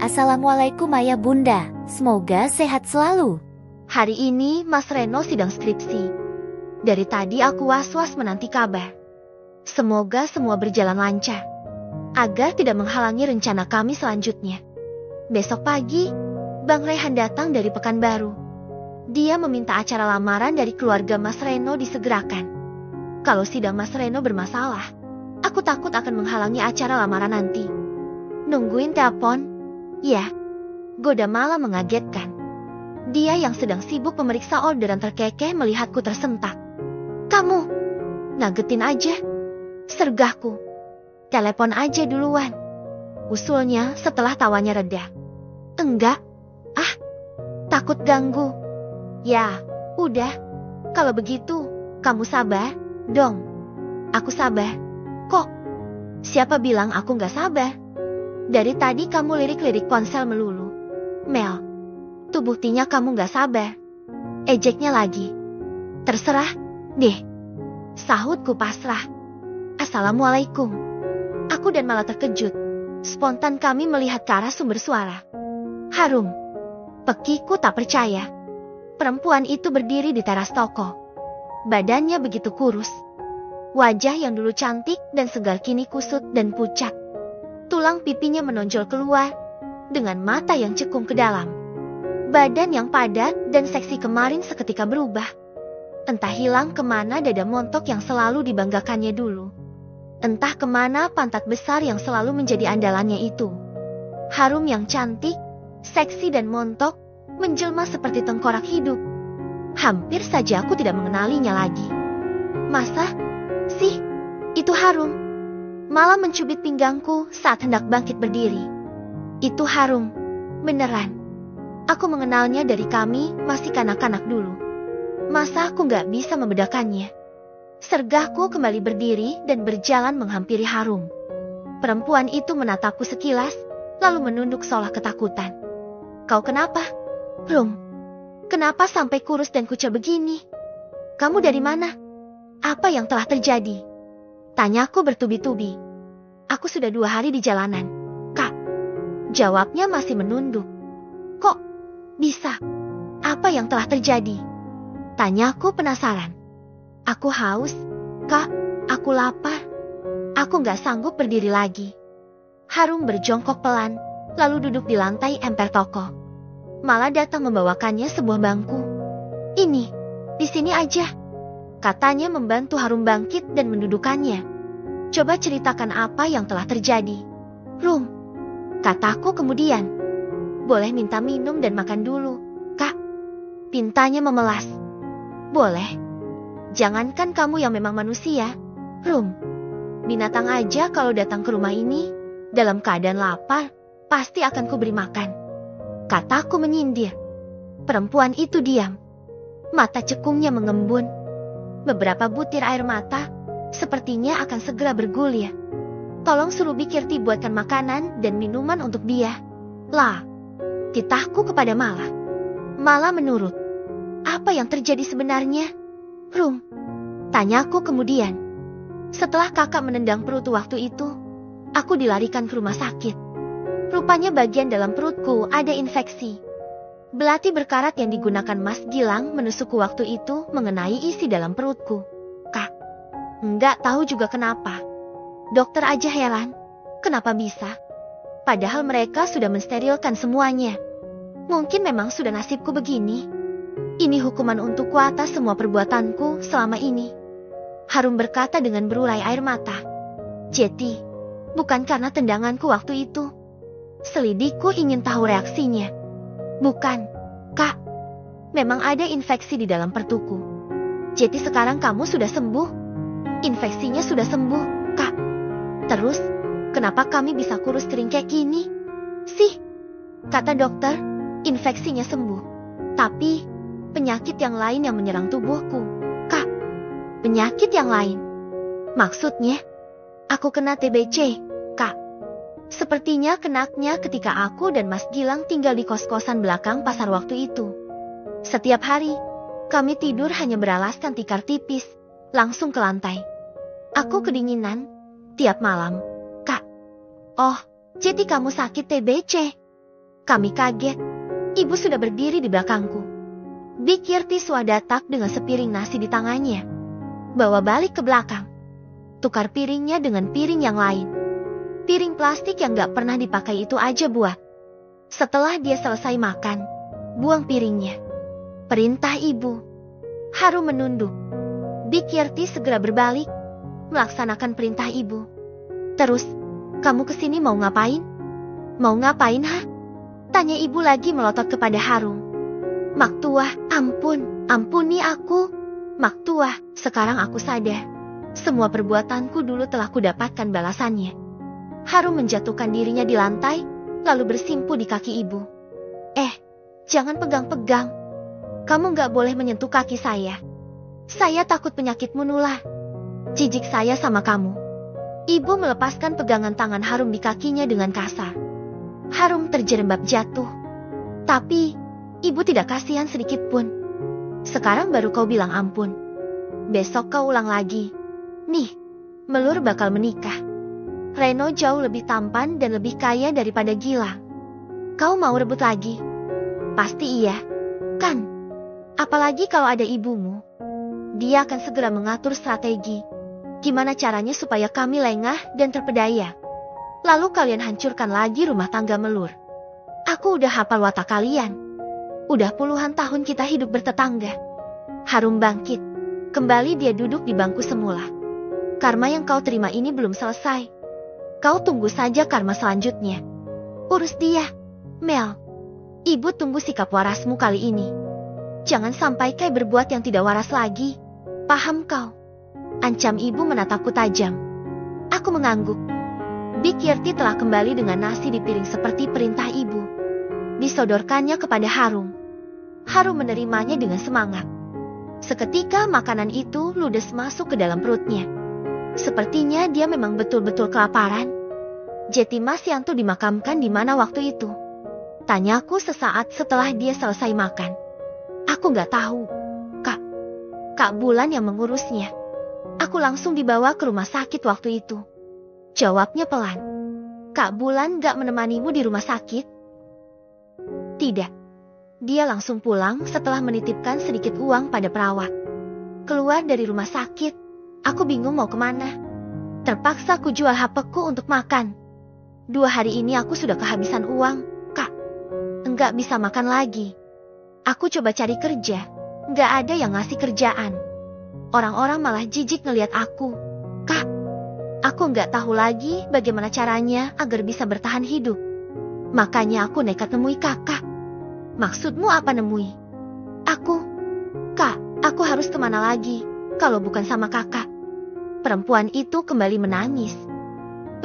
Assalamualaikum Ayah Bunda, semoga sehat selalu. Hari ini Mas Reno sidang skripsi. Dari tadi aku was-was menanti kabar. Semoga semua berjalan lancar, agar tidak menghalangi rencana kami selanjutnya. Besok pagi, Bang Rehan datang dari Pekanbaru. Dia meminta acara lamaran dari keluarga Mas Reno disegerakan. Kalau sidang Mas Reno bermasalah, aku takut akan menghalangi acara lamaran nanti. Nungguin telepon. Ya, goda malah mengagetkan. Dia yang sedang sibuk memeriksa orderan terkekeh melihatku tersentak. Kamu, ngagetin aja. Sergahku. Telepon aja duluan. Usulnya setelah tawanya reda. Enggak. Takut ganggu. Ya, udah. Kalau begitu, kamu sabar dong. Aku sabar. Kok? Siapa bilang aku gak sabar? Dari tadi kamu lirik-lirik ponsel melulu. Mel, tuh buktinya kamu gak sabar. Ejeknya lagi. Terserah deh. Sahutku pasrah. Assalamualaikum. Aku dan malah terkejut. Spontan kami melihat ke arah sumber suara. Harum. Pekiku tak percaya. Perempuan itu berdiri di teras toko. Badannya begitu kurus. Wajah yang dulu cantik dan segar kini kusut dan pucat. Tulang pipinya menonjol keluar, dengan mata yang cekung ke dalam. Badan yang padat dan seksi kemarin seketika berubah. Entah hilang kemana dada montok yang selalu dibanggakannya dulu. Entah kemana pantat besar yang selalu menjadi andalannya itu. Harum yang cantik, seksi dan montok, menjelma seperti tengkorak hidup. Hampir saja aku tidak mengenalinya lagi. Masa sih itu Harum? Malah mencubit pinggangku saat hendak bangkit berdiri. Itu Harum, beneran. Aku mengenalnya dari kami masih kanak-kanak dulu. Masa aku gak bisa membedakannya? Sergahku kembali berdiri dan berjalan menghampiri Harum. Perempuan itu menatapku sekilas, lalu menunduk seolah ketakutan. Kau kenapa? Rum, kenapa sampai kurus dan kucel begini? Kamu dari mana? Apa yang telah terjadi? Tanyaku bertubi-tubi. Aku sudah 2 hari di jalanan, Kak. Jawabnya masih menunduk. Kok bisa? Apa yang telah terjadi? Tanyaku penasaran. Aku haus, Kak. Aku lapar. Aku gak sanggup berdiri lagi. Harum berjongkok pelan, lalu duduk di lantai emper toko. Malah datang membawakannya sebuah bangku. Ini, di sini aja. Katanya membantu Harum bangkit dan mendudukannya. Coba ceritakan apa yang telah terjadi. Rum, kataku kemudian. Boleh minta minum dan makan dulu, Kak. Pintanya memelas. Boleh. Jangankan kamu yang memang manusia, Rum. Binatang aja kalau datang ke rumah ini, dalam keadaan lapar, pasti akan kuberi makan. Kataku menyindir. Perempuan itu diam. Mata cekungnya mengembun. Beberapa butir air mata, sepertinya akan segera bergulir. Tolong suruh Bikirti buatkan makanan dan minuman untuk dia. Lah, titahku kepada Mala. Mala menurut. Apa yang terjadi sebenarnya? Rum, tanyaku kemudian. Setelah kakak menendang perut waktu itu, aku dilarikan ke rumah sakit. Rupanya bagian dalam perutku ada infeksi. Belati berkarat yang digunakan Mas Gilang menusukku waktu itu mengenai isi dalam perutku. Kak, enggak tahu juga kenapa. Dokter aja heran, kenapa bisa? Padahal mereka sudah mensterilkan semuanya. Mungkin memang sudah nasibku begini. Ini hukuman untukku atas semua perbuatanku selama ini. Harum berkata dengan berurai air mata. Jeti, bukan karena tendanganku waktu itu. Selidikku ingin tahu reaksinya. Bukan, Kak. Memang ada infeksi di dalam perutku. Jadi sekarang kamu sudah sembuh? Infeksinya sudah sembuh, Kak. Terus, kenapa kami bisa kurus kering kayak gini? Sih, kata dokter, infeksinya sembuh. Tapi, penyakit yang lain yang menyerang tubuhku, Kak. Penyakit yang lain? Maksudnya, aku kena TBC, Kak. Sepertinya kenaknya ketika aku dan Mas Gilang tinggal di kos-kosan belakang pasar waktu itu. Setiap hari, kami tidur hanya beralaskan tikar tipis, langsung ke lantai. Aku kedinginan tiap malam, Kak. Oh, jadi kamu sakit TBC? Kami kaget. Ibu sudah berdiri di belakangku. Big Yirti swadatak dengan sepiring nasi di tangannya. Bawa balik ke belakang. Tukar piringnya dengan piring yang lain. Piring plastik yang gak pernah dipakai itu aja buat. Setelah dia selesai makan, buang piringnya. Perintah ibu. Harum menunduk. Big Yirti segera berbalik, melaksanakan perintah ibu. Terus, kamu kesini mau ngapain? Mau ngapain, ha? Tanya ibu lagi melotot kepada Harum. Mak Tua, ampuni aku. Mak Tua, sekarang aku sadar. Semua perbuatanku dulu telah kudapatkan balasannya. Harum menjatuhkan dirinya di lantai, lalu bersimpu di kaki ibu. Jangan pegang-pegang. Kamu gak boleh menyentuh kaki saya. Saya takut penyakit menular. Jijik saya sama kamu. Ibu melepaskan pegangan tangan Harum di kakinya dengan kasar. Harum terjerembab jatuh. Tapi, ibu tidak kasihan sedikit pun. Sekarang baru kau bilang ampun. Besok kau ulang lagi. Nih, Melur bakal menikah. Reno jauh lebih tampan dan lebih kaya daripada Gilang. Kau mau rebut lagi? Pasti iya, kan? Apalagi kalau ada ibumu. Dia akan segera mengatur strategi. Gimana caranya supaya kami lengah dan terpedaya. Lalu kalian hancurkan lagi rumah tangga Melur. Aku udah hafal watak kalian. Udah puluhan tahun kita hidup bertetangga. Harum bangkit. Kembali dia duduk di bangku semula. Karma yang kau terima ini belum selesai. Kau tunggu saja karma selanjutnya. Urus dia, Mel. Ibu tunggu sikap warasmu kali ini. Jangan sampai Kai berbuat yang tidak waras lagi. Paham kau? Ancam ibu menatapku tajam. Aku mengangguk. Big Yirti telah kembali dengan nasi di piring seperti perintah ibu. Disodorkannya kepada Harum. Harum menerimanya dengan semangat. Seketika makanan itu ludes masuk ke dalam perutnya. Sepertinya dia memang betul-betul kelaparan. Jeti Mas Yanto dimakamkan di mana waktu itu? Tanyaku sesaat setelah dia selesai makan. Aku gak tahu. Kak Bulan yang mengurusnya. Aku langsung dibawa ke rumah sakit waktu itu. Jawabnya pelan. Kak Bulan gak menemanimu di rumah sakit? Tidak. Dia langsung pulang setelah menitipkan sedikit uang pada perawat. Keluar dari rumah sakit, aku bingung mau kemana. Terpaksa ku jual HP-ku untuk makan. 2 hari ini aku sudah kehabisan uang, Kak. Enggak bisa makan lagi. Aku coba cari kerja, enggak ada yang ngasih kerjaan. Orang-orang malah jijik ngelihat aku. Kak, aku enggak tahu lagi bagaimana caranya agar bisa bertahan hidup. Makanya aku nekat nemui kakak. Maksudmu apa nemui? Kak, aku harus kemana lagi kalau bukan sama kakak? Perempuan itu kembali menangis.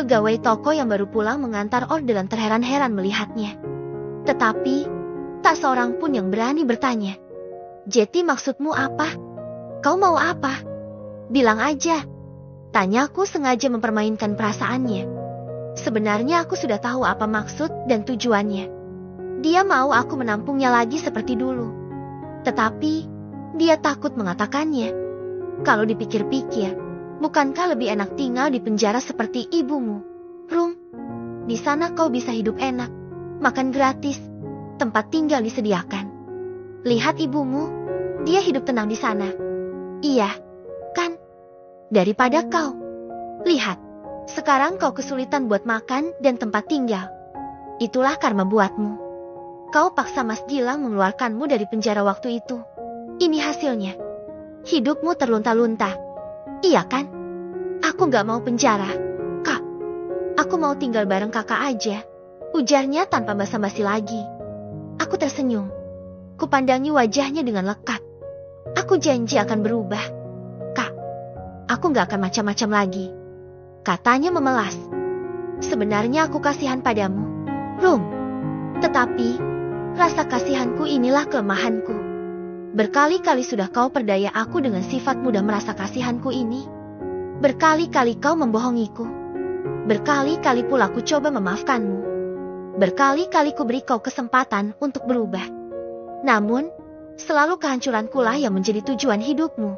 Pegawai toko yang baru pulang mengantar orderan terheran-heran melihatnya. Tetapi, tak seorang pun yang berani bertanya. Jeti, maksudmu apa? Kau mau apa? Bilang aja. Tanyaku sengaja mempermainkan perasaannya. Sebenarnya aku sudah tahu apa maksud dan tujuannya. Dia mau aku menampungnya lagi seperti dulu. Tetapi, dia takut mengatakannya. Kalau dipikir-pikir, bukankah lebih enak tinggal di penjara seperti ibumu? Rum, di sana kau bisa hidup enak, makan gratis, tempat tinggal disediakan. Lihat ibumu, dia hidup tenang di sana. Iya, kan? Daripada kau. Lihat, sekarang kau kesulitan buat makan dan tempat tinggal. Itulah karma buatmu. Kau paksa Mas Gilang mengeluarkanmu dari penjara waktu itu. Ini hasilnya. Hidupmu terlunta-lunta. Iya kan? Aku gak mau penjara, Kak. Aku mau tinggal bareng kakak aja. Ujarnya tanpa basa-basi lagi. Aku tersenyum. Kupandangi wajahnya dengan lekat. Aku janji akan berubah. Kak, aku gak akan macam-macam lagi. Katanya memelas. Sebenarnya aku kasihan padamu, Rum. Tetapi, rasa kasihanku inilah kelemahanku. Berkali-kali sudah kau perdaya aku dengan sifat mudah merasa kasihanku ini. Berkali-kali kau membohongiku. Berkali-kali pula ku coba memaafkanmu. Berkali-kali ku beri kau kesempatan untuk berubah. Namun, selalu kehancuranku lah yang menjadi tujuan hidupmu.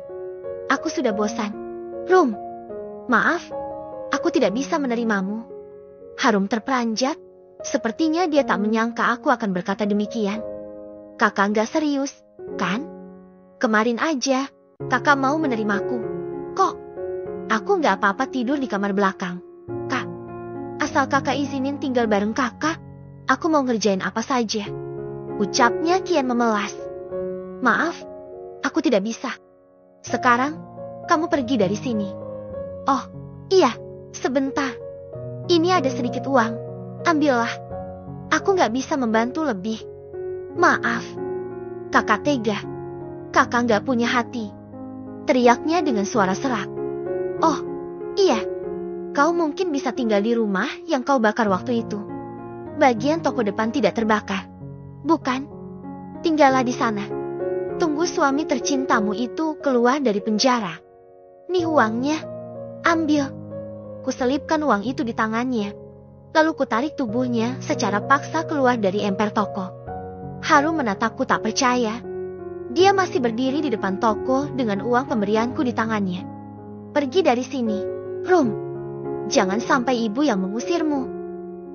Aku sudah bosan. Rum, maaf, aku tidak bisa menerimamu. Harum terperanjat, Sepertinya dia tak menyangka aku akan berkata demikian. Kakak nggak serius, kan? Kemarin aja, kakak mau menerimaku. Kok? Aku nggak apa-apa tidur di kamar belakang. Kak, asal kakak izinin tinggal bareng kakak, aku mau ngerjain apa saja. Ucapnya kian memelas. Maaf, aku tidak bisa. Sekarang, kamu pergi dari sini. Oh, iya, sebentar. Ini ada sedikit uang, ambillah. Aku nggak bisa membantu lebih. Maaf, kakak tega. Kakak nggak punya hati. Teriaknya dengan suara serak. Oh, iya. Kau mungkin bisa tinggal di rumah yang kau bakar waktu itu. Bagian toko depan tidak terbakar. Bukan? Tinggallah di sana. Tunggu suami tercintamu itu keluar dari penjara. Nih uangnya. Ambil. Kuselipkan uang itu di tangannya. Lalu kutarik tubuhnya secara paksa keluar dari emper toko. Harum menatapku tak percaya. Dia masih berdiri di depan toko dengan uang pemberianku di tangannya. Pergi dari sini, Rum. Jangan sampai ibu yang mengusirmu.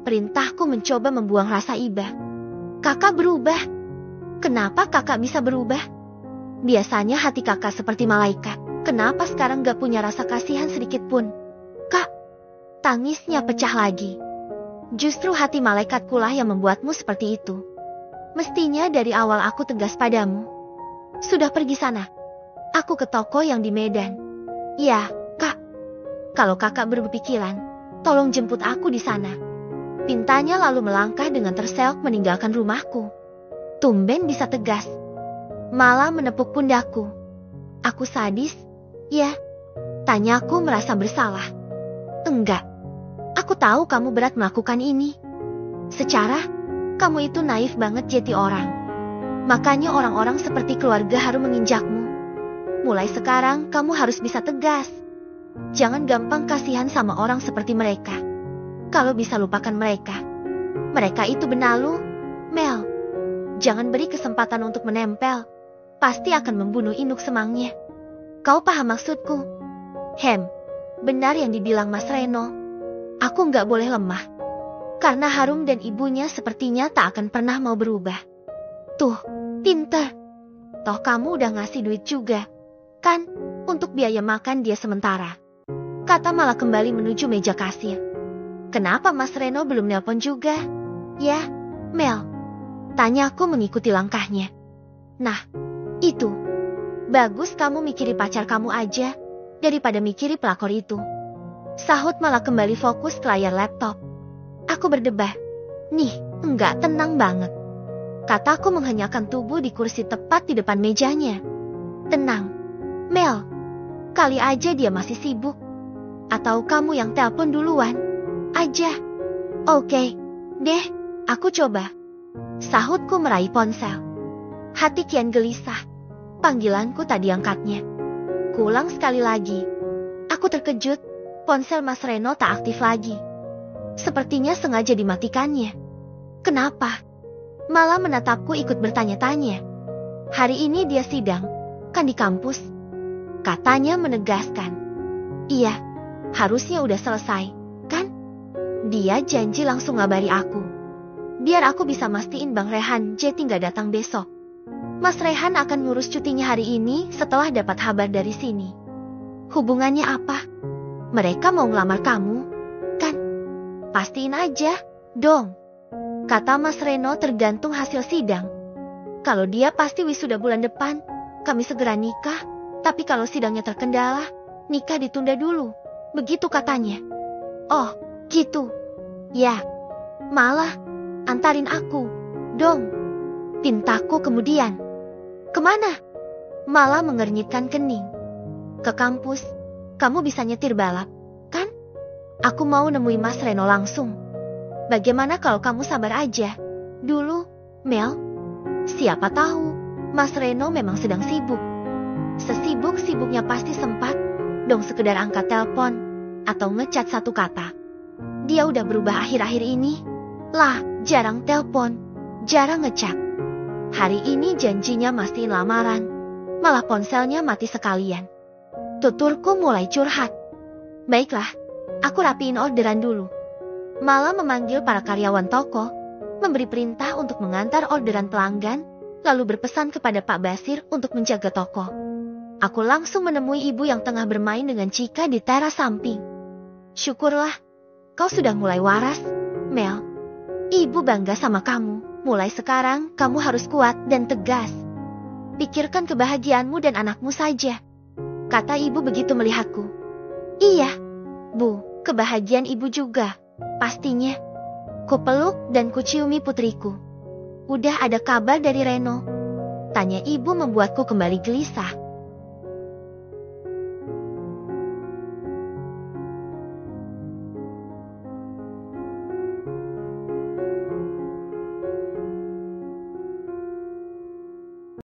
Perintahku mencoba membuang rasa iba. Kakak berubah. Kenapa kakak bisa berubah? Biasanya hati kakak seperti malaikat. Kenapa sekarang gak punya rasa kasihan sedikit pun? Kak, tangisnya pecah lagi. Justru hati malaikatkulah yang membuatmu seperti itu. Mestinya dari awal aku tegas padamu. Sudah pergi sana. Aku ke toko yang di Medan. Ya, Kak. Kalau kakak berpikiran, tolong jemput aku di sana. Pintanya lalu melangkah dengan terseok meninggalkan rumahku. Tumben bisa tegas. Malah menepuk pundakku. Aku sadis? Ya. Tanyaku merasa bersalah. Enggak. Aku tahu kamu berat melakukan ini. Secara, kamu itu naif banget jadi orang. Makanya orang-orang seperti keluarga harus menginjakmu. Mulai sekarang kamu harus bisa tegas. Jangan gampang kasihan sama orang seperti mereka. Kalau bisa lupakan mereka. Mereka itu benalu, Mel. Jangan beri kesempatan untuk menempel. Pasti akan membunuh induk semangnya. Kau paham maksudku? Benar yang dibilang Mas Reno. Aku nggak boleh lemah. Karena Harum dan ibunya sepertinya tak akan pernah mau berubah. Tuh, pintar. Toh kamu udah ngasih duit juga. Kan, untuk biaya makan dia sementara. Kata malah kembali menuju meja kasir. Kenapa Mas Reno belum nelpon juga? Ya, Mel. Tanyaku mengikuti langkahnya. Nah, itu. Bagus kamu mikiri pacar kamu aja, daripada mikiri pelakor itu. Sahut malah kembali fokus ke layar laptop. Aku berdebar. Nih, enggak tenang banget. Kataku menghenyakan tubuh di kursi tepat di depan mejanya. Tenang, Mel. Kali aja dia masih sibuk. Atau kamu yang telepon duluan. Aja. Oke, deh, aku coba. Sahutku meraih ponsel. Hati kian gelisah. Panggilanku tak diangkatnya. Kuulang sekali lagi. Aku terkejut. Ponsel Mas Reno tak aktif lagi. Sepertinya sengaja dimatikannya. Kenapa? Malah menatapku ikut bertanya-tanya. Hari ini dia sidang, kan di kampus? Katanya menegaskan. Iya, harusnya udah selesai, kan? Dia janji langsung ngabari aku. Biar aku bisa mastiin Bang Rehan Jeti nggak datang besok. Mas Rehan akan ngurus cutinya hari ini setelah dapat kabar dari sini. Hubungannya apa? Mereka mau ngelamar kamu, kan? Pastiin aja, dong. Kata Mas Reno tergantung hasil sidang. Kalau dia pasti wisuda bulan depan, kami segera nikah. Tapi kalau sidangnya terkendala, nikah ditunda dulu. Begitu katanya. Oh, gitu. Ya, malah antarin aku, dong. Pintaku kemudian. Kemana? Malah mengernyitkan kening. Ke kampus, kamu bisa nyetir balap, kan? Aku mau nemui Mas Reno langsung. Bagaimana kalau kamu sabar aja? Dulu, Mel. Siapa tahu, Mas Reno memang sedang sibuk. Sesibuk-sibuknya pasti sempat dong sekedar angkat telepon atau ngecat satu kata. Dia udah berubah akhir-akhir ini. Lah, jarang telepon, jarang ngecat. Hari ini janjinya mastiin lamaran, malah ponselnya mati sekalian. Tuturku mulai curhat. Baiklah, aku rapiin orderan dulu. Malah memanggil para karyawan toko, memberi perintah untuk mengantar orderan pelanggan, lalu berpesan kepada Pak Basir untuk menjaga toko. Aku langsung menemui ibu yang tengah bermain dengan Cika di teras samping. Syukurlah, kau sudah mulai waras, Mel. Ibu bangga sama kamu. Mulai sekarang, kamu harus kuat dan tegas. Pikirkan kebahagiaanmu dan anakmu saja, kata ibu begitu melihatku. Iya, Bu, kebahagiaan ibu juga, pastinya. Kupeluk dan kuciumi putriku. Udah ada kabar dari Reno? Tanya ibu membuatku kembali gelisah.